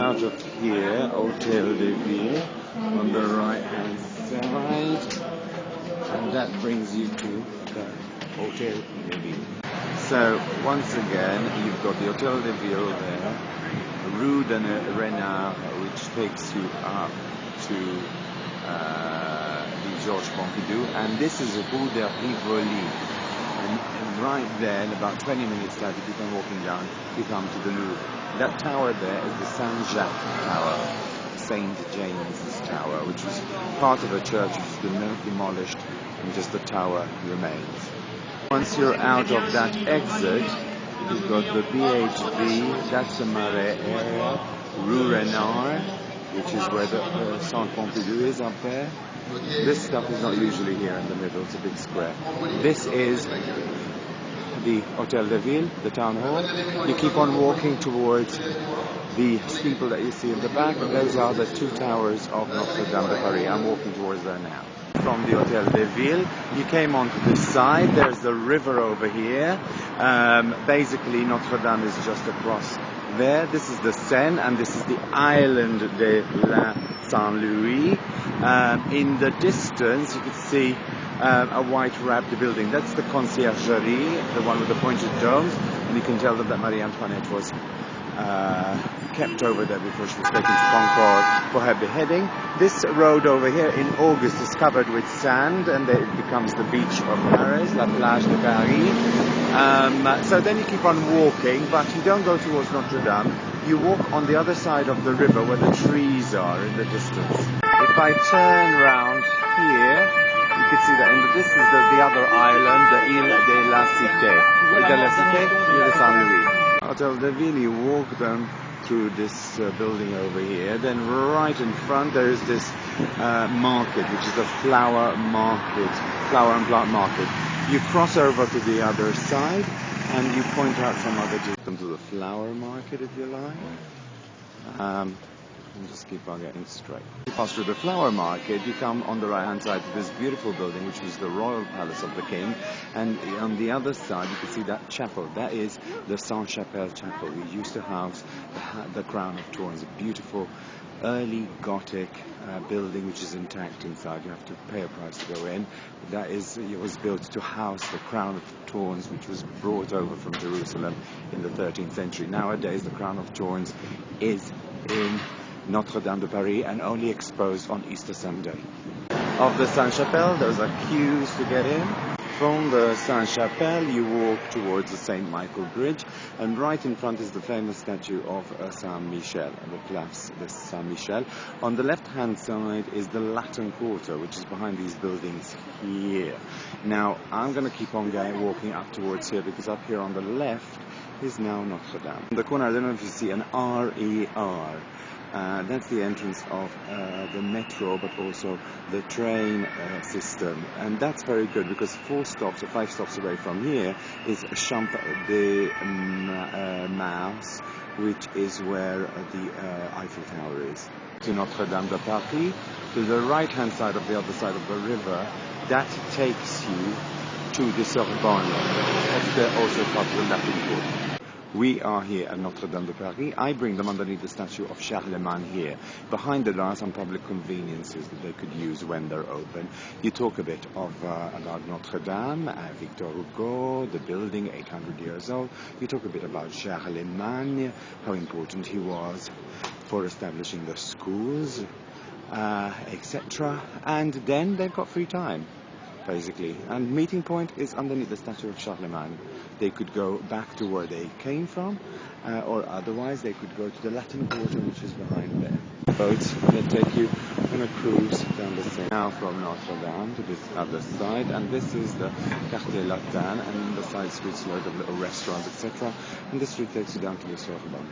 out of here, Hotel de Ville, on the right-hand side, and that brings you to the Hotel de Ville. So, once again, you've got the Hotel de Ville there, Rue de Renard, which takes you up to the Georges Pompidou, and this is Rue de Rivoli. And right there, in about 20 minutes later, if you come walking down, you come to the Louvre. That tower there is the Saint-Jacques Tower, St. James's Tower, which was part of a church which has been demolished, and just the tower remains. Once you're out of that exit, you've got the BHV, that's the Marais area, Rue Renard, which is where the Saint Pompidou is up there. This stuff is not usually here in the middle, it's a big square. This is the Hotel de Ville, the town hall. You keep on walking towards the steeple that you see in the back, and those are the two towers of Notre Dame de Paris. I'm walking towards there now. From the Hotel de Ville, you came onto this side, there's the river over here. Basically Notre Dame is just across there. This is the Seine, and this is the island de la Saint-Louis. In the distance you can see a white wrapped building. That's the conciergerie, the one with the pointed domes, and you can tell that Marie Antoinette was kept over there before she was taken to Concorde for her beheading. This road over here in August is covered with sand, and it becomes the beach of Paris, la plage de Paris. So then you keep on walking, but you don't go towards Notre Dame. You walk on the other side of the river where the trees are in the distance. If I turn round here, you can see that in the distance there's the other island, the Ile de la Cité. De la Cité, Ile de Saint-Louis. Hotel de Ville, you walk down through this building over here. Then right in front there is this market, which is a flower market, flower and plant market. You cross over to the other side and you point out some other distance to the flower market, if you like. And just keep on getting straight. You pass through the flower market, you come on the right hand side to this beautiful building, which was the royal palace of the king, and on the other side you can see that chapel. That is the Sainte-Chapelle chapel. We used to house the crown of thorns, a beautiful early Gothic building which is intact inside. You have to pay a price to go in. That is, it was built to house the crown of thorns which was brought over from Jerusalem in the 13th century. Nowadays the crown of thorns is in Notre Dame de Paris and only exposed on Easter Sunday. Of the Sainte-Chapelle, those are queues to get in. From the Sainte-Chapelle, you walk towards the St. Michael Bridge, and right in front is the famous statue of Saint-Michel, the Place de Saint-Michel. On the left-hand side is the Latin Quarter, which is behind these buildings here. Now, I'm going to keep on walking up towards here, because up here on the left is now Notre Dame. In the corner, I don't know if you see an RER. That's the entrance of the metro, but also the train system, and that's very good because 4 stops or 5 stops away from here is Champ de Mars, which is where the Eiffel Tower is. To Notre Dame de Paris, to the right hand side of the other side of the river, that takes you to the Sorbonne. That's also part of the Latin Quarter. We are here at Notre Dame de Paris. I bring them underneath the statue of Charlemagne here. Behind it are some public conveniences that they could use when they're open. You talk a bit about Notre Dame, Victor Hugo, the building, 800 years old. You talk a bit about Charlemagne, how important he was for establishing the schools, etc. And then they've got free time, basically. And meeting point is underneath the statue of Charlemagne. They could go back to where they came from, or otherwise they could go to the Latin Quarter, which is behind there. Boats that take you on a cruise down the Seine. Now from Notre Dame to this other side, and this is the Quartier Latin, and the side streets load of little restaurants, etc. And this street takes you down to the Sorbonne.